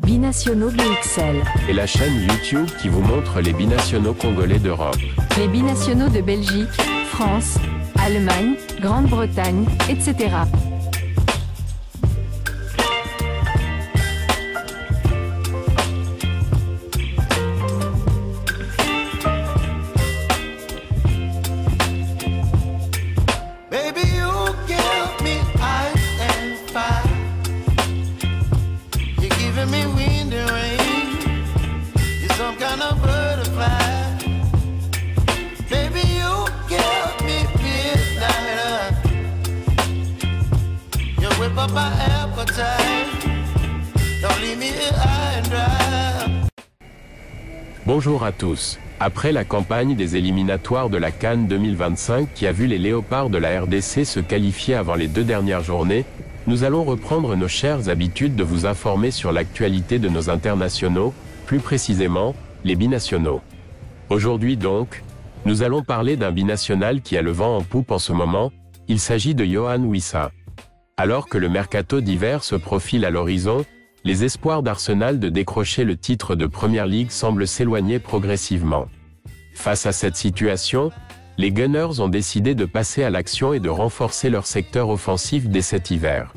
Binationaux BXL. Et la chaîne YouTube qui vous montre les binationaux congolais d'Europe. Les binationaux de Belgique, France, Allemagne, Grande-Bretagne, etc. Bonjour à tous. Après la campagne des éliminatoires de la CAN 2025 qui a vu les Léopards de la RDC se qualifier avant les 2 dernières journées, nous allons reprendre nos chères habitudes de vous informer sur l'actualité de nos internationaux, plus précisément, les binationaux. Aujourd'hui donc, nous allons parler d'un binational qui a le vent en poupe en ce moment, il s'agit de Yohan Wissa. Alors que le mercato d'hiver se profile à l'horizon, les espoirs d'Arsenal de décrocher le titre de Premier League semblent s'éloigner progressivement. Face à cette situation, les Gunners ont décidé de passer à l'action et de renforcer leur secteur offensif dès cet hiver.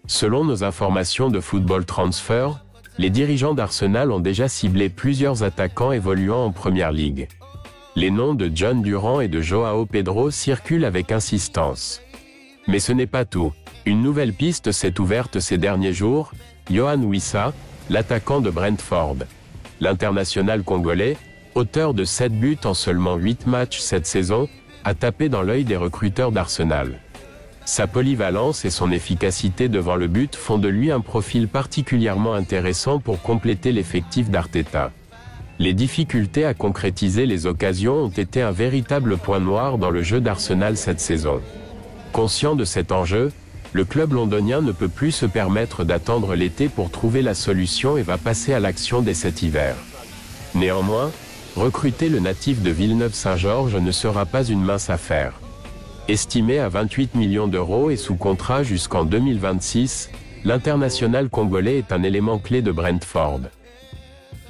Selon nos informations de Football Transfer, les dirigeants d'Arsenal ont déjà ciblé plusieurs attaquants évoluant en Premier League. Les noms de John Durant et de Joao Pedro circulent avec insistance. Mais ce n'est pas tout. Une nouvelle piste s'est ouverte ces derniers jours, Yohan Wissa, l'attaquant de Brentford. L'international congolais, auteur de 7 buts en seulement 8 matchs cette saison, a tapé dans l'œil des recruteurs d'Arsenal. Sa polyvalence et son efficacité devant le but font de lui un profil particulièrement intéressant pour compléter l'effectif d'Arteta. Les difficultés à concrétiser les occasions ont été un véritable point noir dans le jeu d'Arsenal cette saison. Conscient de cet enjeu, le club londonien ne peut plus se permettre d'attendre l'été pour trouver la solution et va passer à l'action dès cet hiver. Néanmoins, recruter le natif de Villeneuve-Saint-Georges ne sera pas une mince affaire. Estimé à 28 millions d'euros et sous contrat jusqu'en 2026, l'international congolais est un élément clé de Brentford.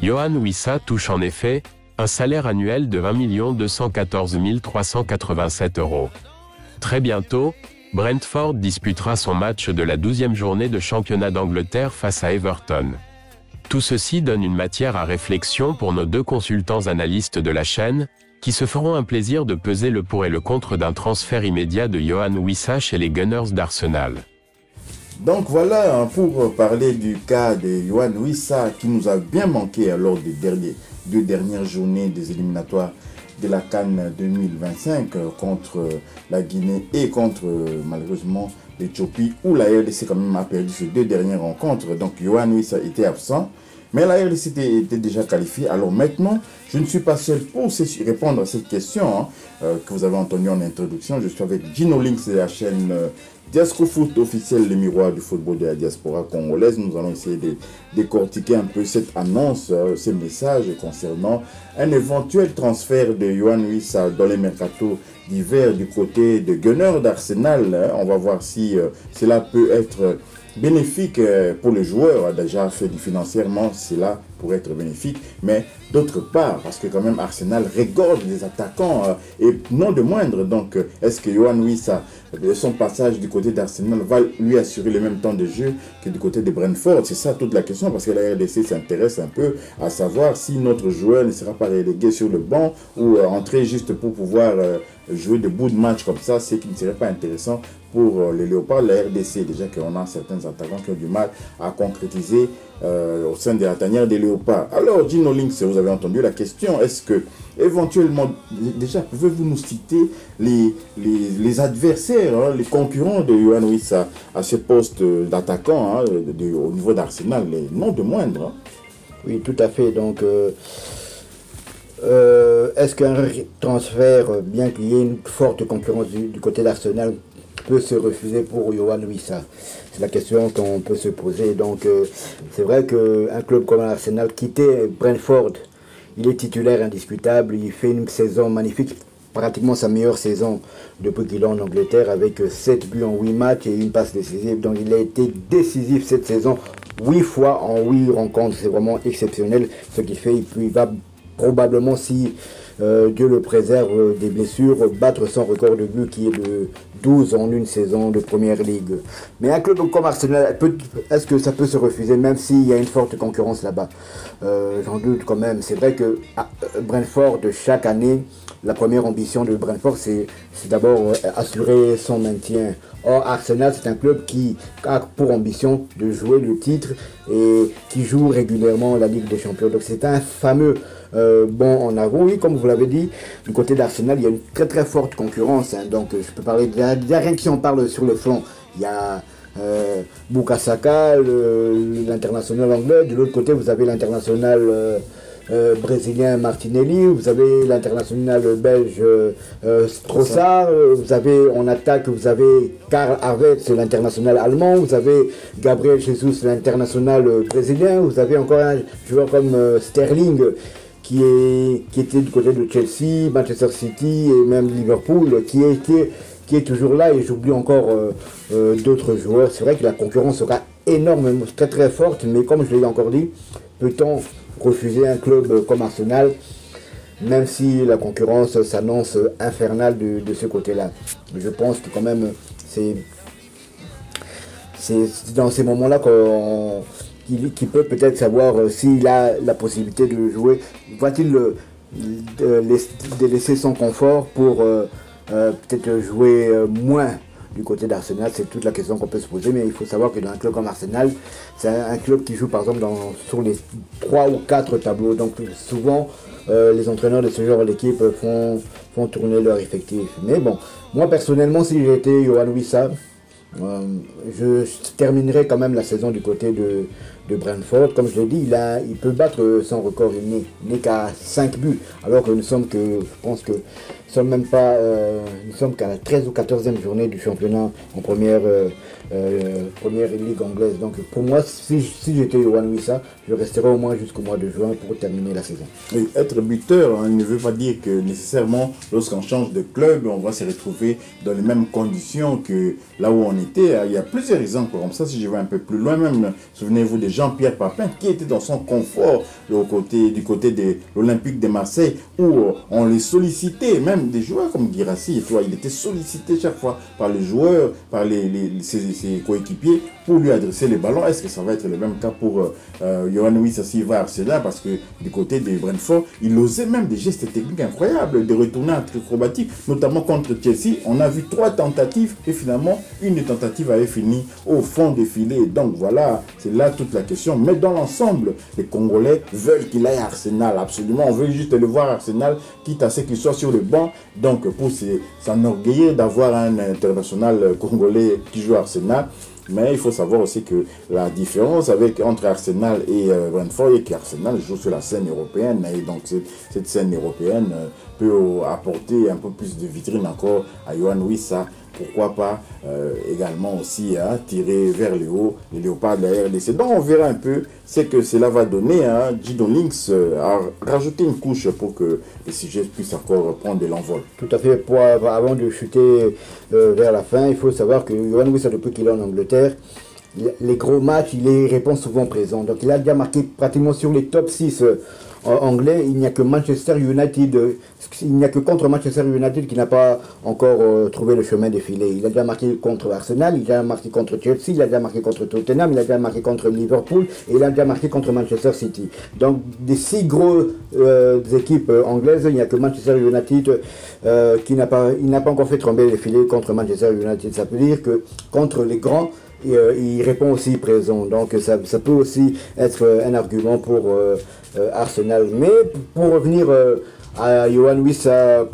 Yohan Wissa touche en effet un salaire annuel de 20 214 387 euros. Très bientôt, Brentford disputera son match de la 12e journée de championnat d'Angleterre face à Everton. Tout ceci donne une matière à réflexion pour nos 2 consultants analystes de la chaîne, qui se feront un plaisir de peser le pour et le contre d'un transfert immédiat de Yohan Wissa chez les Gunners d'Arsenal. Donc voilà, pour parler du cas de Yohan Wissa qui nous a bien manqué lors des 2 dernières journées des éliminatoires de la CAN 2025 contre la Guinée et contre malheureusement l'Éthiopie, où la RDC quand même a perdu ces 2 dernières rencontres. Donc Yohan Wissa était absent, mais la RDC était déjà qualifiée. Alors maintenant, je ne suis pas seul pour répondre à cette question que vous avez entendue en introduction. Je suis avec Gino Links de la chaîne Diasco Foot officielle, le miroir du football de la diaspora congolaise. Nous allons essayer de décortiquer un peu cette annonce, ces messages concernant un éventuel transfert de Yohan Wissa dans les mercatos d'hiver du côté de Gunners d'Arsenal. On va voir si cela peut être bénéfique pour le joueur. Déjà fait financièrement, cela pourrait être bénéfique, mais d'autre part, parce que quand même Arsenal regorge des attaquants et non de moindre. Donc est-ce que Yohan Wissa, son passage du côté d'Arsenal, va lui assurer le même temps de jeu que du côté de Brentford? C'est ça toute la question, parce que la RDC s'intéresse un peu à savoir si notre joueur ne sera pas relégué sur le banc ou entrer juste pour pouvoir jouer des bouts de match comme ça, c'est qui ne serait pas intéressant pour les Léopards. La RDC, déjà qu'on a certains attaquants qui ont du mal à concrétiser au sein de la tanière des Léopards. Alors, Gino Links, vous avez entendu la question, est-ce que éventuellement, déjà, pouvez-vous nous citer les adversaires, les concurrents de Yohan Wissa à ce poste d'attaquant au niveau d'Arsenal, les noms de moindre? Oui, tout à fait. Donc, est-ce qu'un transfert, bien qu'il y ait une forte concurrence du côté d'Arsenal, peut se refuser pour Yohan Wissa? C'est la question qu'on peut se poser. Donc, c'est vrai qu'un club comme Arsenal, quitter Brentford, il est titulaire indiscutable, il fait une saison magnifique, pratiquement sa meilleure saison depuis qu'il est en Angleterre, avec 7 buts en 8 matchs et une passe décisive. Donc il a été décisif cette saison 8 fois en 8 rencontres. C'est vraiment exceptionnel ce qu'il fait. Et puis il va probablement, si Dieu le préserve des blessures, battre son record de but qui est de 12 en une saison de première ligue. Mais un club comme Arsenal, est-ce que ça peut se refuser même s'il y a une forte concurrence là-bas? J'en doute quand même. C'est vrai que Brentford, chaque année, la première ambition de Brentford, c'est d'abord assurer son maintien. Or, Arsenal, c'est un club qui a pour ambition de jouer le titre et qui joue régulièrement la Ligue des Champions. Donc c'est un fameux bon en avant. Oui, comme vous l'avez dit, du côté d'Arsenal, il y a une très très forte concurrence. Hein. Donc je peux parler de rien que si on parle sur le flanc. Il y a Bukayo Saka, l'international anglais. De l'autre côté, vous avez l'international brésilien Martinelli, vous avez l'international belge Trossard, vous avez en attaque, vous avez Karl Havertz, l'international allemand, vous avez Gabriel Jesus, l'international brésilien, vous avez encore un joueur comme Sterling qui était du côté de Chelsea, Manchester City et même Liverpool, qui est toujours là, et j'oublie encore d'autres joueurs. C'est vrai que la concurrence sera énormément, très très forte, mais comme je l'ai encore dit, peut-on refuser un club comme Arsenal, même si la concurrence s'annonce infernale de ce côté-là? Je pense que quand même, c'est dans ces moments-là qu'il peut peut-être savoir s'il a la possibilité de jouer. Va-t-il laisser son confort pour peut-être jouer moins du côté d'Arsenal? C'est toute la question qu'on peut se poser, mais il faut savoir que dans un club comme Arsenal, c'est un club qui joue par exemple sur les 3 ou 4 tableaux. Donc souvent, les entraîneurs de ce genre d'équipe font tourner leur effectif. Mais bon, moi personnellement, si j'étais Yohan Wissa, je terminerai quand même la saison du côté de Brentford. Comme je l'ai dit, il peut battre son record. Il n'est qu'à 5 buts, alors que je pense que nous sommes même pas, nous sommes qu'à la 13 ou 14e journée du championnat en première ligue anglaise. Donc pour moi, si j'étais Yohan Wissa, je resterai au moins jusqu'au mois de juin pour terminer la saison. Oui, être buteur ne veut pas dire que nécessairement lorsqu'on change de club, on va se retrouver dans les mêmes conditions que là où on était. Il y a plusieurs exemples comme ça. Si je vais un peu plus loin, même souvenez-vous de Jean-Pierre Papin qui était dans son confort du côté de l'Olympique de Marseille, où on les sollicitait, même des joueurs comme Guirassy, il était sollicité chaque fois par les joueurs, par ses coéquipiers pour lui adresser les ballons. Est-ce que ça va être le même cas pour Yohan Wissa s'il va à Arsenal? Parce que du côté de Brentford, il osait même des gestes techniques incroyables, de retourner acrobatiques, notamment contre Chelsea. On a vu 3 tentatives et finalement une des tentatives avait fini au fond des filets. Donc voilà, c'est là toute la question. Mais dans l'ensemble, les Congolais veulent qu'il aille à Arsenal, absolument. On veut juste le voir à Arsenal, quitte à ce qu'il soit sur le banc. Donc pour s'enorgueillir d'avoir un international congolais qui joue à Arsenal. Mais il faut savoir aussi que la différence entre Arsenal et Brentford est qu'Arsenal joue sur la scène européenne, et donc cette scène européenne peut apporter un peu plus de vitrine encore à Yohan Wissa. Pourquoi pas également aussi tirer vers le haut les léopards de la RDC. Donc on verra un peu ce que cela va donner. Gidon Links a rajouté une couche pour que les sujets puissent encore prendre de l'envol. Tout à fait. Avant de chuter vers la fin, il faut savoir que Yohan Wissa, depuis qu'il est en Angleterre, les gros matchs, il y répond souvent présent. Donc il a déjà marqué pratiquement sur les top 6 anglais. Il n'y a que Manchester United, il n'y a que contre Manchester United qui n'a pas encore trouvé le chemin défilé. Il a déjà marqué contre Arsenal, il a déjà marqué contre Chelsea, il a déjà marqué contre Tottenham, il a déjà marqué contre Liverpool et il a déjà marqué contre Manchester City. Donc des 6 grosses équipes anglaises, il n'y a que Manchester United qui n'a pas encore fait trembler les filets contre Manchester United. Ça veut dire que contre les grands, il répond aussi présent. Donc ça peut aussi être un argument pour Arsenal. Mais pour revenir à Yohan Wissa,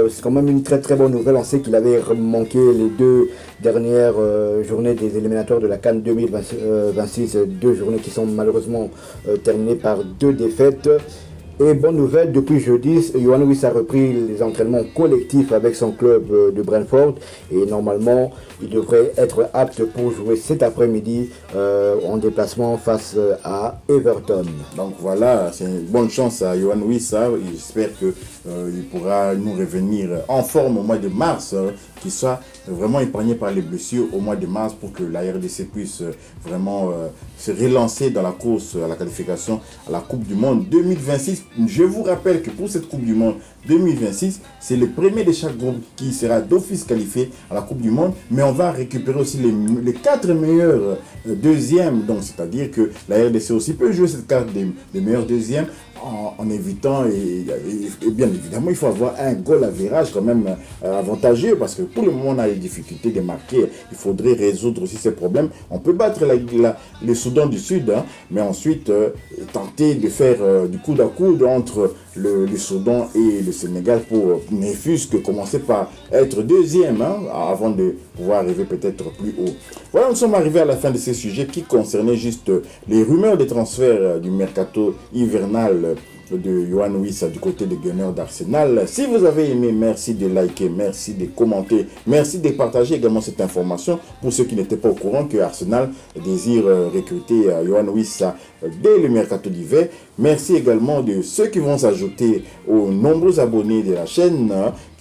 c'est quand même une très très bonne nouvelle. On sait qu'il avait manqué les 2 dernières journées des éliminatoires de la CAN 2026, 2 journées qui sont malheureusement terminées par 2 défaites. Et bonne nouvelle, depuis jeudi, Yohan Wissa a repris les entraînements collectifs avec son club de Brentford et normalement il devrait être apte pour jouer cet après-midi en déplacement face à Everton. Donc voilà, c'est une bonne chance à Yohan Wissa. J'espère qu'il pourra nous revenir en forme au mois de mars, qu'il soit vraiment épargné par les blessures au mois de mars pour que la RDC puisse vraiment se relancer dans la course à la qualification à la Coupe du Monde 2026. Je vous rappelle que pour cette Coupe du Monde 2026, c'est le premier de chaque groupe qui sera d'office qualifié à la Coupe du Monde, mais on va récupérer aussi les 4 meilleurs deuxièmes, donc c'est-à-dire que la RDC aussi peut jouer cette carte des meilleurs deuxièmes en évitant, et bien évidemment il faut avoir un goal average quand même avantageux, parce que pour le moment on a les difficultés de marquer, il faudrait résoudre aussi ces problèmes. On peut battre le Soudan du Sud, hein, mais ensuite tenter de faire du coude à coude entre le Soudan et le Sénégal pour ne fût-ce que commencer par être deuxième, hein, avant de pouvoir arriver peut-être plus haut. Voilà, nous sommes arrivés à la fin de ces sujets qui concernaient juste les rumeurs de transfert du mercato hivernal de Yohan Wissa du côté des Gunners d'Arsenal. Si vous avez aimé, merci de liker, merci de commenter, merci de partager également cette information pour ceux qui n'étaient pas au courant que Arsenal désire recruter Yohan Wissa dès le mercato d'hiver. Merci également de ceux qui vont s'ajouter aux nombreux abonnés de la chaîne.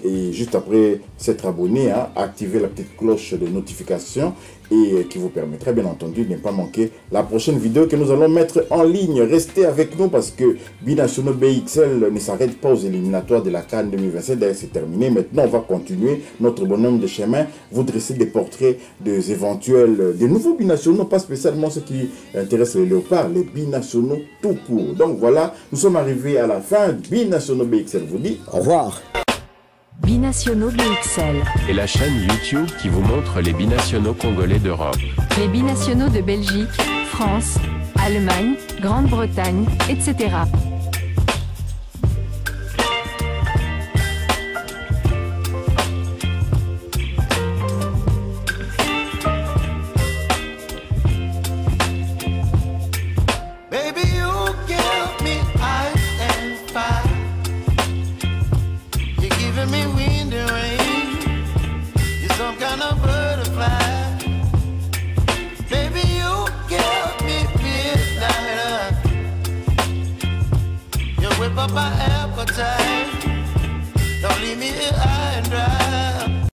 Et juste après s'être abonné, activez la petite cloche de notification et qui vous permettra bien entendu de ne pas manquer la prochaine vidéo que nous allons mettre en ligne. Restez avec nous parce que Binationaux BXL ne s'arrête pas aux éliminatoires de la CAN 2027. D'ailleurs, c'est terminé. Maintenant, on va continuer notre bonhomme de chemin, vous dresser des portraits des éventuels, des nouveaux binationaux, pas spécialement ceux qui intéressent les léopards, les binationaux tout court. Donc voilà, nous sommes arrivés à la fin. Binationaux BXL vous dit au revoir. Binationaux BXL. Et la chaîne YouTube qui vous montre les binationaux congolais d'Europe. Les binationaux de Belgique, France, Allemagne, Grande-Bretagne, etc. Whip up my appetite. Don't leave me here high and dry.